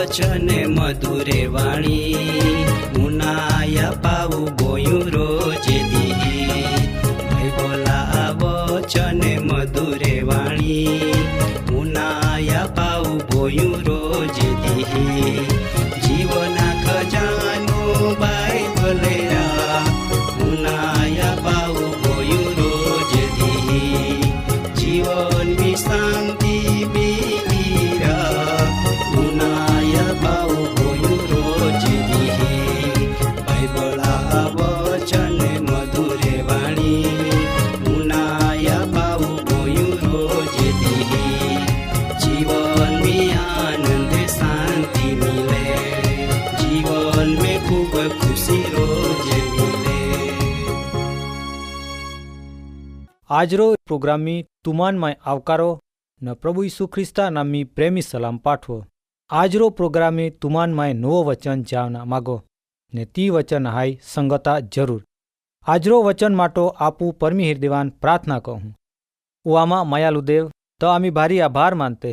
વચને મધુરે વાણી મુનાયા પાવું બોયું રોજે દી. બોલા વચને મધુરે વાણી મુનાયા પાવું બોયું રોજે દી. જીવના ખજાનો બાઇબલે મુનાયા પાવું બોયું રોજે દી. જીવનની શાંતિ આજરો પ્રોગ્રામી તુમાનમાં આવકારો ન પ્રભુ ઈસુ ખ્રિસ્તા નામી પ્રેમી સલામ પાઠવો. આજરો પ્રોગ્રામી તુમાનમાં નવો વચન જાવના માગો ને તી વચન હાય સંગતા જરૂર. આજરો વચન માટો આપું પરમી હૃદયવાન પ્રાર્થના કહું. આમાં માયાલુદેવ તો આમી ભારી આભાર માનતે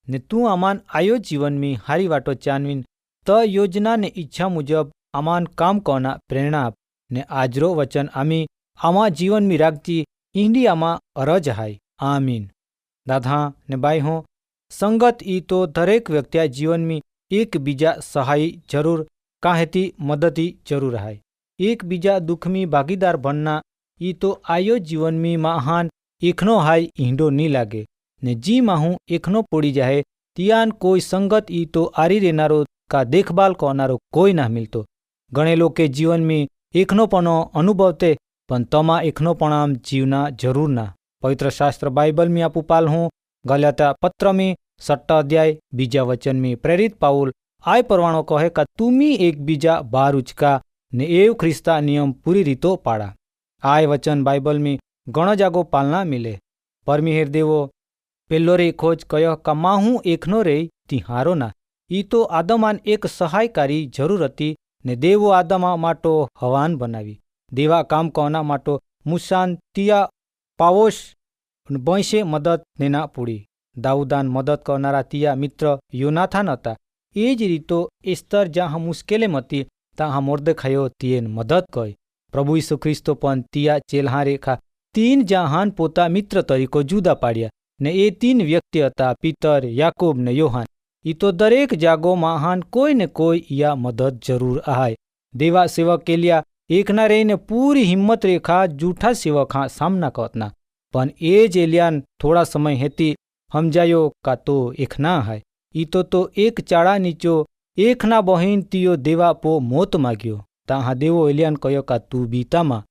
ને તું આમાન આયો જીવનમી હારી વાટો ચાનવીન ત યોજના ને ઈચ્છા મુજબ આમાન કામ કોના પ્રેરણા આપ ને આજરો વચન આમી આમાં જીવનમી રાખજી ઇન્ડિયામાં અરજ હાય. આમીન. દાદા ને બાઈ હો સંગત ઈ તો દરેક વ્યક્તિ જીવનમી એકબીજા સહાય જરૂર કાહેતી મદદી જરૂર હાય. એકબીજા દુઃખમી ભાગીદાર બનના ઈ તો આયો જીવનમી મહાન એકનો હાય ઈંડો ની લાગે ને જી માહું એકનો પોડી જાય તિયાન કોઈ સંગત ઈ તો આરી રહેનારો કા દેખભાલ કરનારો કોઈ ના મિલતો. ગણે લોકે જીવનમી એકનોપણો અનુભવતે પણ તમા એકનોપણામ જીવના જરૂર ના. પવિત્ર શાસ્ત્ર બાઇબલમી આપું પાલ હું ગલાત્યા પત્રમી 6 અધ્યાય બીજા વચનમી પ્રેરિત પાઉલ આય પરવાણો કહે કે તુમી એકબીજા બાર ઉચકા ને એવ ખ્રિસ્તા નિયમ પૂરી રીતો પાડા. આય વચન બાઇબલમી ઘણો જાગો પાલના મિલે. પરમી હૃદયવો પેલ્લો રે ખોજ કયો કમાહું એકનો રે તિહારો ના. ઈ તો આદમાન એક સહાયકારી જરૂર હતી ને દેવો આદમા માટો હવાન બનાવી. દેવા કામ કોના માટો મુસાન તિયા પાવોશ બૈસે મદદ નેના પૂડી. દાઉદાન મદદ કરનારા તિયા મિત્ર યોનાથાન હતા. એ જ રીતો એસ્તર જ્યાં મુશ્કેલેમ હતી ત્યાં મોર્દેખાયો તિયેન મદદ કરી. પ્રભુ ઈસુ ખ્રિસ્તો પણ તિયા ચેલ્હા રેખા 3 જહાન પોતા મિત્ર તરીકો જુદા પાડ્યા ને એ 3 વ્યક્તિ હતા પિતર યાકૂબ ને યોહાન. ઈ તો દરેક જાગો મહાન કોઈ ને કોઈ યા મદદ જરૂર આહાય. દેવા સેવક કેલિયા એકના રહીને પૂરી હિંમત રેખા જૂઠા સેવક સામના કરતના પણ એ જ એલિયાન થોડા સમય હેતી સમજાયો કા તો એક ના હાય. ઈ તો એક ચાળા નીચો એકના બહીન તિયો દેવા પો મોત માગ્યો. તાહા દેવો એલિયાન કહ્યો કા તું બીતામાં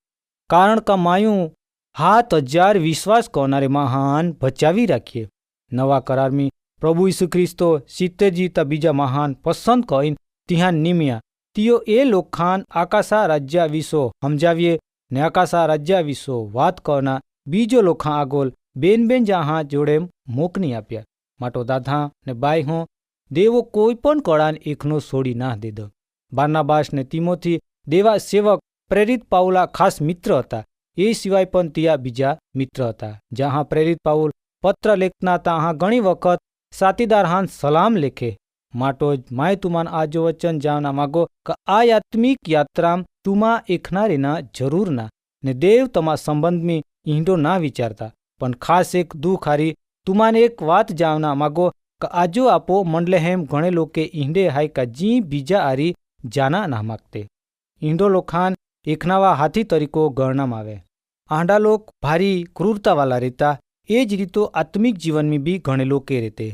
કારણ કા માયું 7000 વિશ્વાસ કરનારે મહાન બચાવી રાખીએ. નવા કરારમી પ્રભુ ઈસુ ખ્રિસ્તો 70 જીતા બીજા મહાન પસંદ કહીને ત્યાં નિમ્યા. તિયો એ લોખાન આકાશા રાજ્ય વિશો સમજાવીએ ને આકાશા રાજ્ય વિશો વાત કરના બીજો લોખા આગોલ બેન જહાં જોડે મોકની આપ્યા. માટો દાદા ને બાઈ હું દેવો કોઈ પણ કળાન એકનો છોડી ના દેદો. બારનાબાસ ને તિમોથી દેવા સેવક પ્રેરિત પાઉલા ખાસ મિત્ર હતા. એ સિવાય પણ ત્યાં બીજા મિત્ર હતા. જ્યાં પ્રેરિત પાઉલ પત્ર લેખના ત્યાં ઘણી વખત સાથીદાર હાન સલામ લેખે. માટો જ માય તુમાન આજો વચન જાવના માગો કે આ આત્મિક યાત્રામ તુમા એકના રેના જરૂર ના ને દેવ તમા સંબંધમી ઈંડો ના વિચારતા પણ ખાસ એક દુઃખ હારી તુમાને એક વાત જાવના માગો કે આજો આપો મંડલેહેમ ઘણે લોકે ઈંડે હાય કા જી બીજા આરી જાના ના માગતે. ઈંડો લોખાન એકનાવા હાથી તરીકો ગણનામ આવે. આંડા લોક ભારી ક્રૂરતાવાલા રહેતા. એ જ રીતો આત્મિક જીવનમી બી ઘણે લોકે રહેતે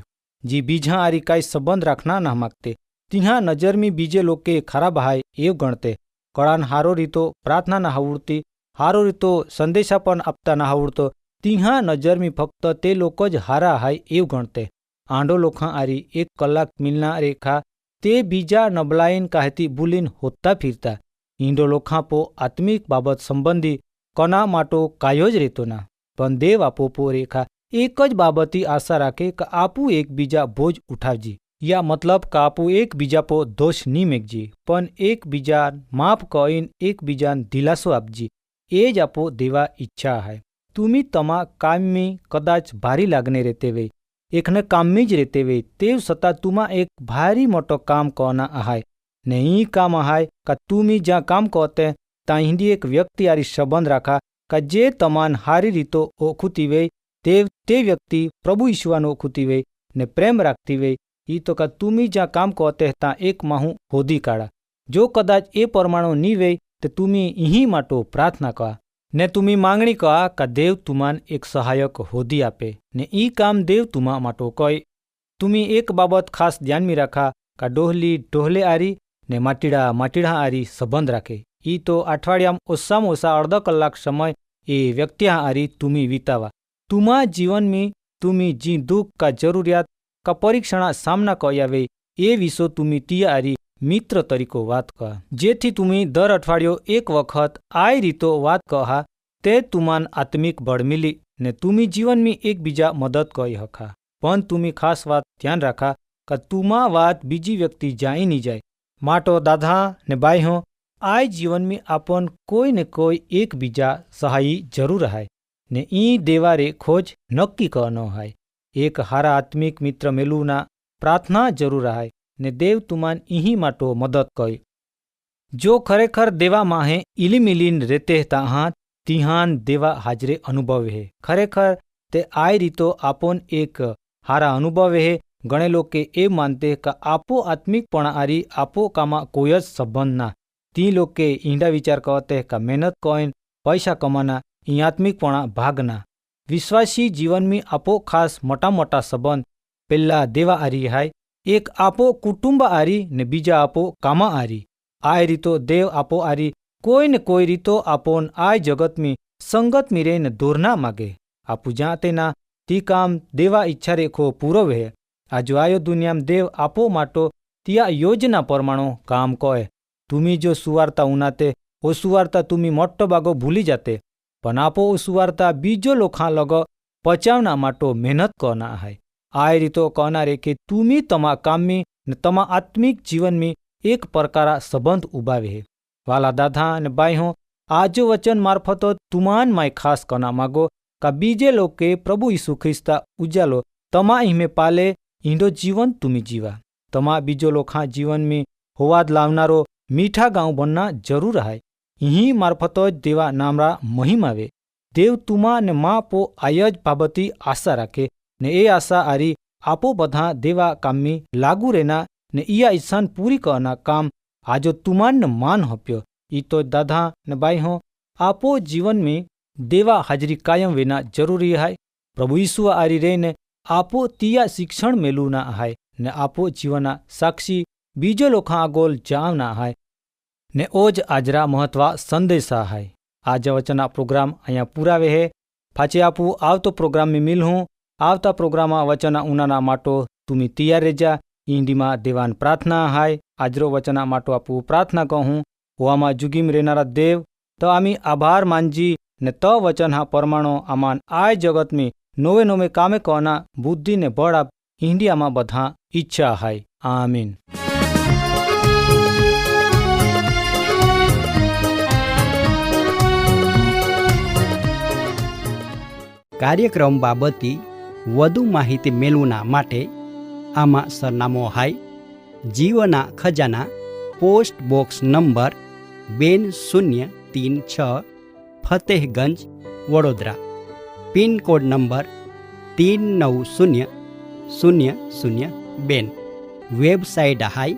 જી બીજા આરી કાંઈ સંબંધ રાખના ના માગતે. ત્યાં નજરમી બીજે લોકે ખરાબ હાય એવ ગણતે. કળાન હારો રીતો પ્રાર્થના ના આવડતી, હારો રીતો સંદેશા પણ આપતા ના આવડતો તીહા નજરમી ફક્ત તે લોકો જ હારા હાય એવું ગણતે. આંડો લોખા આરી 1 કલાક મિલના રેખા તે બીજા નબલાઈન કાહેતી ભૂલીન હોતા ફિરતા. ઈંડો લોખાપો આત્મિક બાબત સંબંધી કના માટો કાયો જ રહેતો ના. પણ દેવ આપોપો રેખા એક જ બાબતી આશા રાખે કે આપું એકબીજા બોજ ઉઠાવજી. યા મતલબ કે આપું એકબીજા પો દોષ ની મેકજી, પણ એકબીજા માફ કહીને એકબીજાને દિલાસો આપજી. એ જ આપો દેવા ઈચ્છા હાય. તુમી તમા કામમી કદાચ ભારી લાગને રહેતે વે, એકને કામમી જ રહેતે વે, તેવ છતાં તુમા એક ભારી મોટો કામ કોના આહાય. ને ઈ કામ આહાય કે તુમી જ્યાં કામ કહતે ત્યાં હિન્દી એક વ્યક્તિ આરી સંબંધ રાખા કે જે તમાન હારી રીતો ઓખુતી વે, તે વ્યક્તિ પ્રભુ ઈશ્વરનો ઓખુતી વે ને પ્રેમ રાખતી વે. ઈ તો કે તુમી જ્યાં કામ કહતે ત્યાં એક માહું હોદી કાઢા. જો કદાચ એ પરમાણુ ની વે તે તુમી અહીં માટો પ્રાર્થના કહા ને તુમી માંગણી કહા કે દેવ તુમાન એક સહાયક હોદી આપે. ને ઈ કામ દેવ તુમા માટો કહી. તુમી એક બાબત ખાસ ધ્યાનમી રાખા કે ડોહલી ડોહલે આરી ને માટીડા આરી સંબંધ રાખે. ઈ તો અઠવાડિયામાં ઓછામાં ઓછા અડધો કલાક સમય એ વ્યક્તિ આરી તુમી વિતાવા. તુમા જીવનમી તુમી જી દુઃખ કા જરૂરિયાત કા પરીક્ષણા સામના કર્યા વે એ વિષો તુમી તિયા આરી મિત્ર તરીકો વાત કહા. જેથી તુમી દર અઠવાડિયો એક વખત આ રીતો વાત કહા તે તુમાન આત્મિક બળ મિલી ને તુમી જીવનમી એકબીજા મદદ કરી હખા. પણ તુમી ખાસ વાત ધ્યાન રાખા કે તુમા વાત બીજી વ્યક્તિ જાય નહીં જાય. માટો દાદા ને બાઈહો આ જીવનમી આપણ કોઈ ને કોઈ એકબીજા સહાયી જરૂર હાય ને ઈ દેવારે ખોજ નક્કી કરનો હાય. એક હારા આત્મિક મિત્ર મેલુના પ્રાર્થના જરૂર હાય ને દેવ તુમાન ઇહી માટો મદદ કરી. જો ખરેખર દેવા માહે ઇલીમિલીન રેતે તાહાં તિહાન દેવા હાજરે અનુભવે હે. ખરેખર તે આ રીતો આપોન એક હારા અનુભવે હે. ગણે લોકે એ માનતે કે આપો આત્મિકપણા આરી આપો કામાં કોઈ જ સંબંધ ના. તી લોકે ઈંડા વિચાર કરતે કે મહેનત કોઈન પૈસા કમાના ઈ આત્મિકપણા ભાગના. વિશ્વાસી જીવનમી આપો ખાસ મોટા મોટા સંબંધ પેલા દેવા આરી હાય. એક આપો કુટુંબ આરી ને બીજા આપો કામા આરી. આ રીતો દેવ આપો આરી કોઈ ને કોઈ રીતો આપોન આ જગતમી સંગતમી રહીને દૂર ના માગે. આપું જ્યાં તેના તી કામ દેવા ઈચ્છા રેખો પૂરો વહે. આજો આયો દુનિયામાં દેવ આપો માટો ત્યાં યોજના પરમાણુ કામ કહે. તુમી જો સુવાર્તા ઉનાતે ઓ સુવાર્તા તુમી મોટો બાગો ભૂલી જાતે, પણ આપો ઓ સુવાર્તા બીજો લોખા લગ પચાવના માટો મહેનત કરના હાય. આ રીતો કના રે કે તુમી તમા કામમી ને તમા આત્મિક જીવનમી એક પ્રકારા સંબંધ ઉભાવે હે. વાલા દાદા અને બાઈહો આજો વચન મારફતો તુમાન માય ખાસ કના માગો કે બીજે લોકે પ્રભુ ઈસુ ખ્રિસ્તા ઉજાલો તમા ઈમે પાલે ઈંડો જીવન તુમી જીવા. તમા બીજો લોખા જીવનમી હોવાદ લાવનારો મીઠા ગાઉં બનના જરૂર હાય. અહીં મારફતો જ દેવા નામરા મહિમાવે. દેવ તુમા ને મા પો આય જ બાબતી આશા રાખે ને એ આશા આરી આપો બધા દેવા કામમી લાગુ રેના ને ઈયા ઈચ્છાન પૂરી કરના કામ આજો તુમાન માન હપ્યો. ઈ તો દાદા ને બાઈ હો આપો જીવનમી દેવા હાજરી કાયમ વિના જરૂરી હાય. પ્રભુ ઈસુ આરી રહીને આપો તિયા શિક્ષણ મેલું ના હાય ને આપો જીવના સાક્ષી બીજો લોખા આગોલ જાવના હાય ને ઓજ આજરા મહત્વા સંદેશા હાય. આજ વચના પ્રોગ્રામ અહીંયા પૂરાવે હે. પાછે આપું આવતો પ્રોગ્રામ में मिल हूँ. આવતા પ્રોગ્રામમાં વચના ઉનાના માટો તુમી તૈયાર રહેજા. ઈંડીમાં દેવાન પ્રાર્થના હાય. આજરો વચના માટો આપું પ્રાર્થના કહું. હોવામાં જુગીમ રહેનારા દેવ તો આમી આભાર માનજી ને ત વચન હા પરમાણો આમાન આ જગતમી નોવે નોવે કામે કોના બુદ્ધિ ને બળ આપ ઈંડિયામાં બધા ઈચ્છા હાય. આમીન. કાર્યક્રમ બાબતે વધુ માહિતી મેળવવા માટે આમાં સરનામો હાય જીવના ખજાના post box number 2036 Fatehganj Vadodara pin code number 390002. Website હાય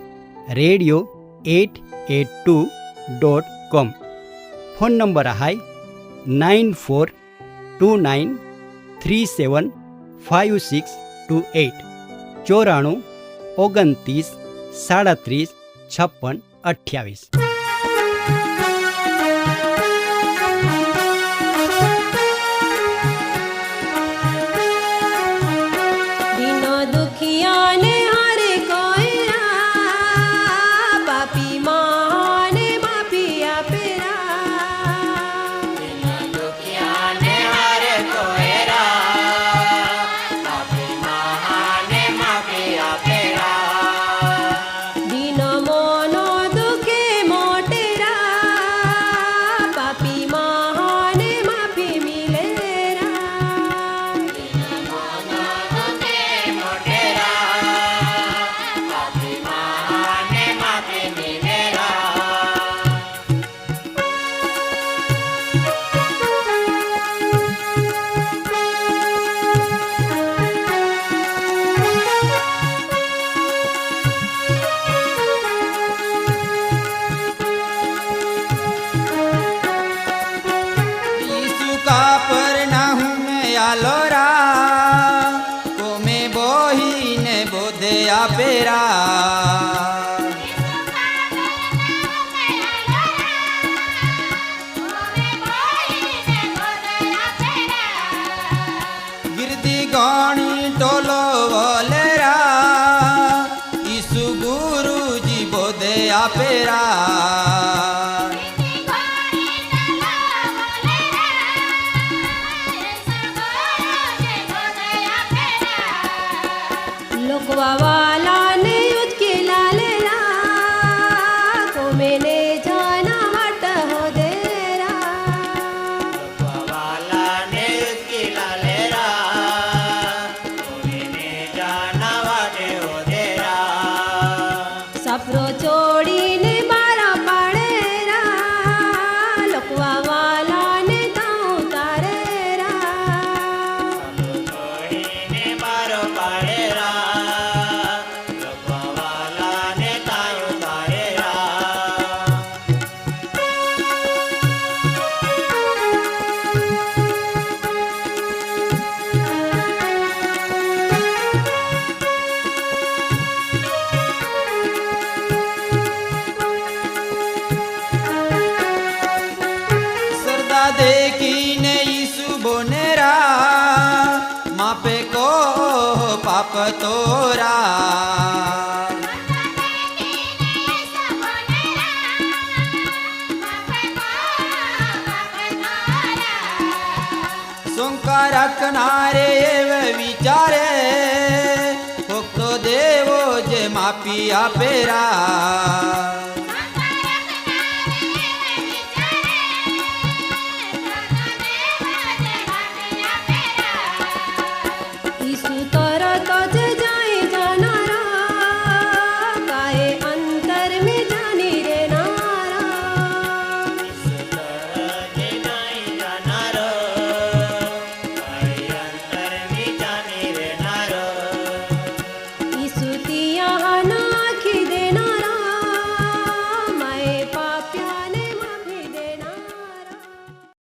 radio882.com. ફોન નંબર હાય 9429375628 94 29 37 56 28. આપેરા ગીરદી ગણી ટોલો વલેરા ઈસુ ગુરુજી બોધે આપેરા लोकवाला ने उतके लालेला को मैंने जाना मत हो देरा सफरो छोड़ी ने मारा पड़ेरा लोकवाला ने ताऊ तारेरा સરદા દેખીને ઈસુ બોનેરા માપે કો પાપ તોરા શંકા રાખનારે એવે વિચારે ભક્તો દેવો જે માપી આપેરા